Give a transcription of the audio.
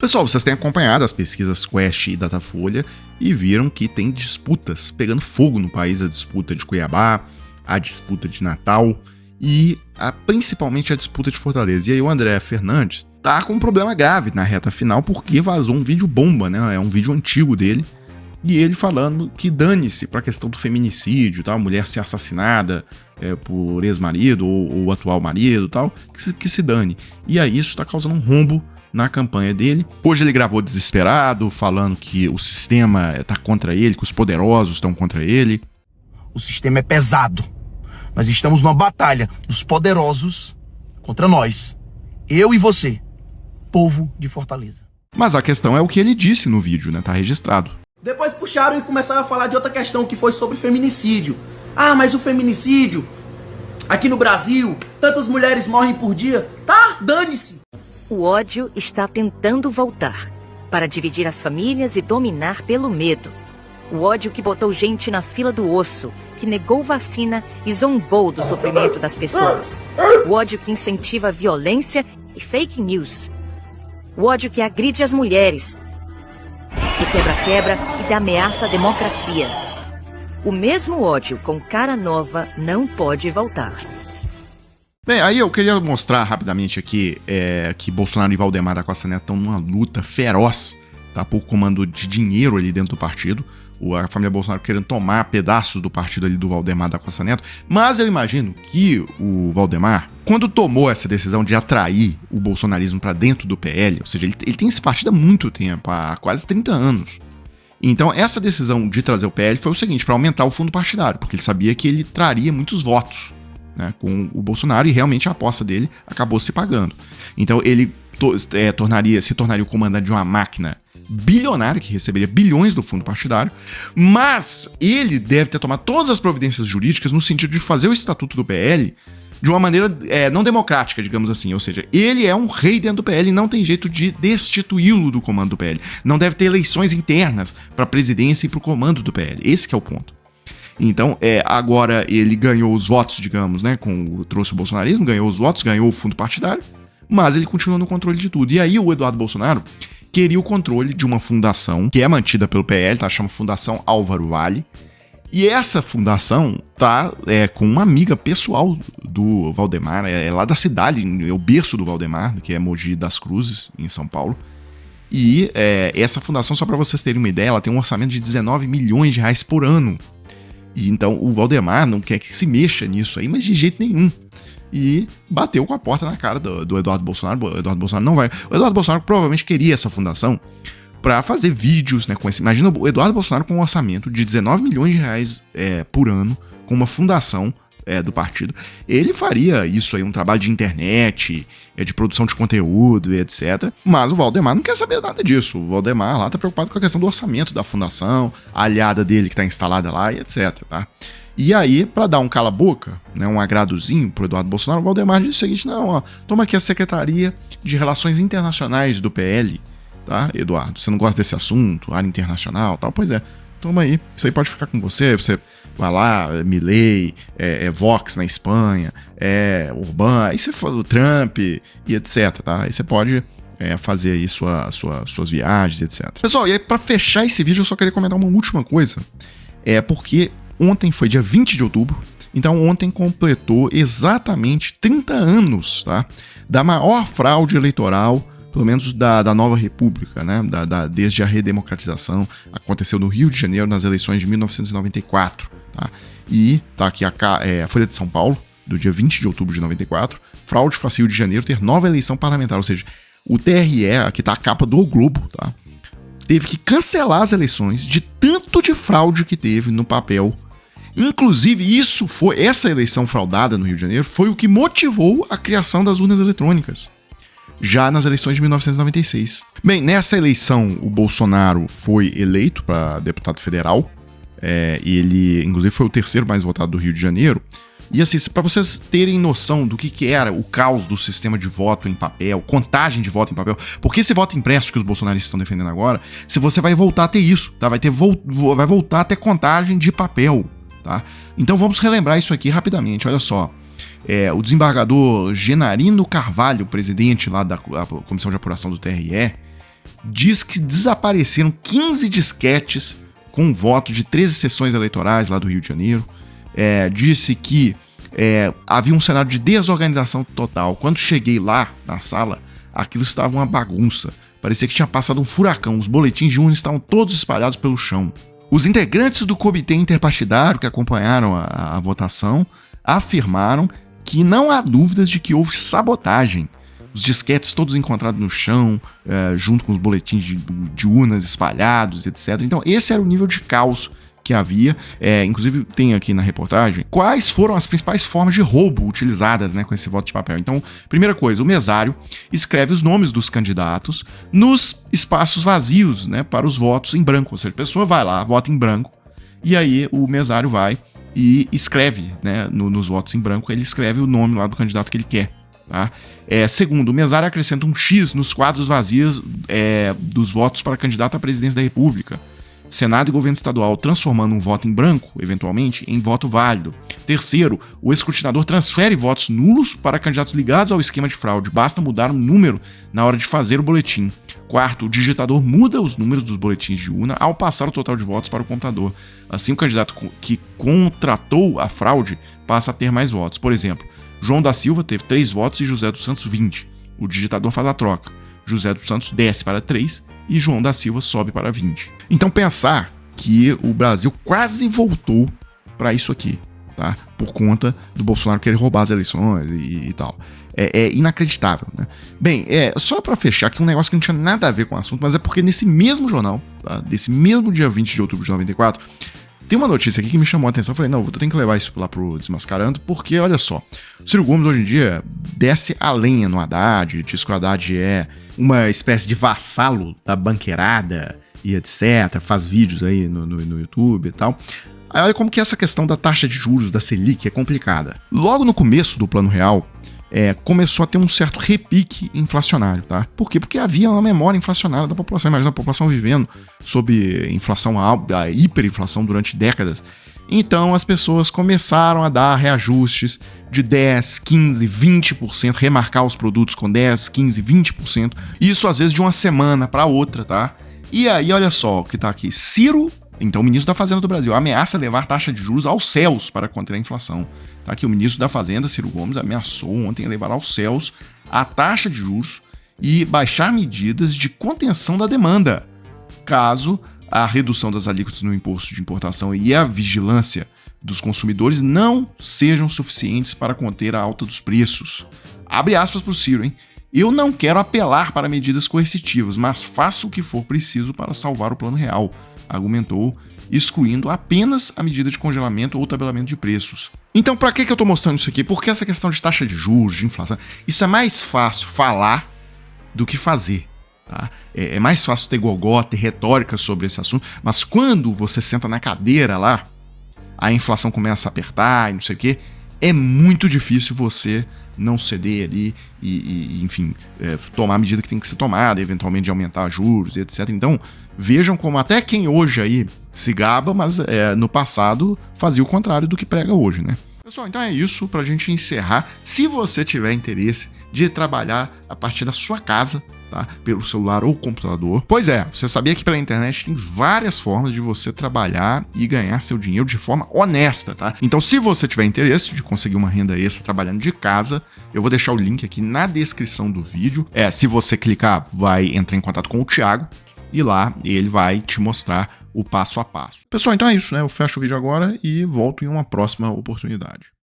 Pessoal, vocês têm acompanhado as pesquisas Quest e Datafolha e viram que tem disputas pegando fogo no país, a disputa de Cuiabá, a disputa de Natal e principalmente a disputa de Fortaleza. E aí o André Fernandes tá com um problema grave na reta final porque vazou um vídeo bomba, né? É um vídeo antigo dele. E ele falando que dane-se pra questão do feminicídio, tal, a mulher ser assassinada por ex-marido ou atual marido, tal, que se dane. E aí isso tá causando um rombo na campanha dele. Hoje ele gravou desesperado, falando que o sistema tá contra ele, que os poderosos estão contra ele. O sistema é pesado. Nós estamos numa batalha dos poderosos contra nós. Eu e você, povo de Fortaleza. Mas a questão é o que ele disse no vídeo, né? Tá registrado. Depois puxaram e começaram a falar de outra questão que foi sobre feminicídio. Ah, mas o feminicídio, aqui no Brasil, tantas mulheres morrem por dia. Tá, dane-se. O ódio está tentando voltar para dividir as famílias e dominar pelo medo. O ódio que botou gente na fila do osso, que negou vacina e zombou do sofrimento das pessoas. O ódio que incentiva a violência e fake news. O ódio que agride as mulheres, do quebra-quebra e da ameaça à democracia. O mesmo ódio com cara nova não pode voltar. Bem, aí eu queria mostrar rapidamente aqui que Bolsonaro e Valdemar da Costa Neto estão numa luta feroz, tá, por comando de dinheiro ali dentro do partido. A família Bolsonaro querendo tomar pedaços do partido ali do Valdemar da Costa Neto. Mas eu imagino que o Valdemar, quando tomou essa decisão de atrair o bolsonarismo para dentro do PL, ou seja, ele tem esse partido há muito tempo, há quase 30 anos. Então essa decisão de trazer o PL foi o seguinte, para aumentar o fundo partidário, porque ele sabia que ele traria muitos votos, né, com o Bolsonaro, e realmente a aposta dele acabou se pagando. Então ele se tornaria o comandante de uma máquina bilionária, que receberia bilhões do fundo partidário, mas ele deve ter tomado todas as providências jurídicas no sentido de fazer o estatuto do PL de uma maneira não democrática, digamos assim, ou seja, ele é um rei dentro do PL e não tem jeito de destituí-lo do comando do PL. Não deve ter eleições internas para a presidência e para o comando do PL, esse que é o ponto. Então, agora ele ganhou os votos, digamos, né, trouxe o bolsonarismo, ganhou os votos, ganhou o fundo partidário, mas ele continua no controle de tudo. E aí o Eduardo Bolsonaro queria o controle de uma fundação que é mantida pelo PL, tá? Chama Fundação Álvaro Vale. E essa fundação tá com uma amiga pessoal do Valdemar, é lá da cidade, é o berço do Valdemar, que é Mogi das Cruzes, em São Paulo. E essa fundação, só para vocês terem uma ideia, ela tem um orçamento de 19 milhões de reais por ano. E então o Valdemar não quer que se mexa nisso aí, mas de jeito nenhum. E bateu com a porta na cara do Eduardo Bolsonaro. O Eduardo Bolsonaro não vai. O Eduardo Bolsonaro provavelmente queria essa fundação para fazer vídeos, né, com esse. Imagina o Eduardo Bolsonaro com um orçamento de 19 milhões de reais por ano, com uma fundação do partido. Ele faria isso aí, um trabalho de internet, de produção de conteúdo e etc. Mas o Valdemar não quer saber nada disso. O Valdemar lá tá preocupado com a questão do orçamento da fundação, a aliada dele que tá instalada lá e etc, tá? E aí, para dar um cala-boca, né, um agradozinho pro Eduardo Bolsonaro, o Valdemar disse o seguinte: não, ó, toma aqui a Secretaria de Relações Internacionais do PL, tá, Eduardo? Você não gosta desse assunto, área internacional, tal? Pois é, toma aí, isso aí pode ficar com você vai lá, Milei, Vox na Espanha, Orbán, aí você fala o Trump e etc, tá? Aí você pode fazer aí suas viagens, etc. Pessoal, e aí pra fechar esse vídeo eu só queria comentar uma última coisa, porque ontem foi dia 20 de outubro, então ontem completou exatamente 30 anos, tá, da maior fraude eleitoral, pelo menos da Nova República, né, desde a redemocratização. Aconteceu no Rio de Janeiro, nas eleições de 1994, tá? E tá aqui a Folha de São Paulo, do dia 20 de outubro de 94, fraude faz Rio de Janeiro ter nova eleição parlamentar, ou seja, o TRE, aqui tá a capa do O Globo, tá, teve que cancelar as eleições de tanto de fraude que teve no papel. Inclusive, essa eleição fraudada no Rio de Janeiro foi o que motivou a criação das urnas eletrônicas, já nas eleições de 1996. Bem, nessa eleição, o Bolsonaro foi eleito para deputado federal, e ele, inclusive, foi o terceiro mais votado do Rio de Janeiro. E assim, para vocês terem noção do que era o caos do sistema de voto em papel, contagem de voto em papel, porque esse voto impresso que os bolsonaristas estão defendendo agora, se você vai voltar a ter isso, tá? Vai voltar a ter contagem de papel, tá? Então vamos relembrar isso aqui rapidamente, olha só. O desembargador Genarino Carvalho, presidente lá da Comissão de Apuração do TRE, diz que desapareceram 15 disquetes com voto de 13 sessões eleitorais lá do Rio de Janeiro. Disse que havia um cenário de desorganização total. Quando cheguei lá na sala, aquilo estava uma bagunça. Parecia que tinha passado um furacão. Os boletins de urna estavam todos espalhados pelo chão. Os integrantes do comitê interpartidário que acompanharam a votação afirmaram que não há dúvidas de que houve sabotagem. Os disquetes todos encontrados no chão, junto com os boletins de urnas espalhados, etc. Então, esse era o nível de caos que havia. Inclusive, tem aqui na reportagem quais foram as principais formas de roubo utilizadas, né, com esse voto de papel. Então, primeira coisa, o mesário escreve os nomes dos candidatos nos espaços vazios, né, para os votos em branco. Ou seja, a pessoa vai lá, vota em branco, e aí o mesário vai e escreve, né, nos votos em branco, ele escreve o nome lá do candidato que ele quer. Tá? Segundo, o mesário acrescenta um X nos quadros vazios dos votos para candidato à presidência da República. Senado e governo estadual, transformando um voto em branco, eventualmente, em voto válido. Terceiro, o escrutinador transfere votos nulos para candidatos ligados ao esquema de fraude. Basta mudar um número na hora de fazer o boletim. Quarto, o digitador muda os números dos boletins de urna ao passar o total de votos para o computador. Assim, o candidato que contratou a fraude passa a ter mais votos. Por exemplo, João da Silva teve 3 votos e José dos Santos 20. O digitador faz a troca. José dos Santos desce para 3 e João da Silva sobe para 20. Então pensar que o Brasil quase voltou para isso aqui, tá? Por conta do Bolsonaro querer roubar as eleições e tal. É inacreditável, né? Bem, só para fechar aqui um negócio que não tinha nada a ver com o assunto, mas é porque nesse mesmo jornal, tá? Desse mesmo dia 20 de outubro de 94, tem uma notícia aqui que me chamou a atenção. Eu falei, não, eu tenho que levar isso lá pro Desmascarando, porque, olha só, o Ciro Gomes hoje em dia desce a lenha no Haddad, diz que o Haddad é uma espécie de vassalo da banqueirada e etc, faz vídeos aí no YouTube e tal. Aí olha como que essa questão da taxa de juros da Selic é complicada. Logo no começo do Plano Real, começou a ter um certo repique inflacionário, tá? Por quê? Porque havia uma memória inflacionária da população. Imagina a população vivendo sob inflação alta, a hiperinflação durante décadas. Então as pessoas começaram a dar reajustes de 10, 15, 20%, remarcar os produtos com 10, 15, 20%. Isso às vezes de uma semana para outra, tá? E aí olha só o que tá aqui. Ciro, então o ministro da Fazenda do Brasil, ameaça levar taxa de juros aos céus para conter a inflação. Tá aqui o ministro da Fazenda, Ciro Gomes, ameaçou ontem levar aos céus a taxa de juros e baixar medidas de contenção da demanda, caso a redução das alíquotas no imposto de importação e a vigilância dos consumidores não sejam suficientes para conter a alta dos preços. Abre aspas para o Ciro, hein? Eu não quero apelar para medidas coercitivas, mas faço o que for preciso para salvar o Plano Real, argumentou, excluindo apenas a medida de congelamento ou tabelamento de preços. Então, para que eu estou mostrando isso aqui? Porque essa questão de taxa de juros, de inflação, isso é mais fácil falar do que fazer. Tá? É mais fácil ter gogó, ter retórica sobre esse assunto, mas quando você senta na cadeira lá, a inflação começa a apertar e não sei o quê, é muito difícil você não ceder ali e enfim, tomar a medida que tem que ser tomada, eventualmente de aumentar juros e etc. Então, vejam como até quem hoje aí se gaba, mas no passado fazia o contrário do que prega hoje, né? Pessoal, então é isso pra gente encerrar. Se você tiver interesse de trabalhar a partir da sua casa, tá? Pelo celular ou computador. Pois você sabia que pela internet tem várias formas de você trabalhar e ganhar seu dinheiro de forma honesta, tá? Então, se você tiver interesse de conseguir uma renda extra trabalhando de casa, eu vou deixar o link aqui na descrição do vídeo. Se você clicar, vai entrar em contato com o Thiago e lá ele vai te mostrar o passo a passo. Pessoal, então é isso, né? Eu fecho o vídeo agora e volto em uma próxima oportunidade.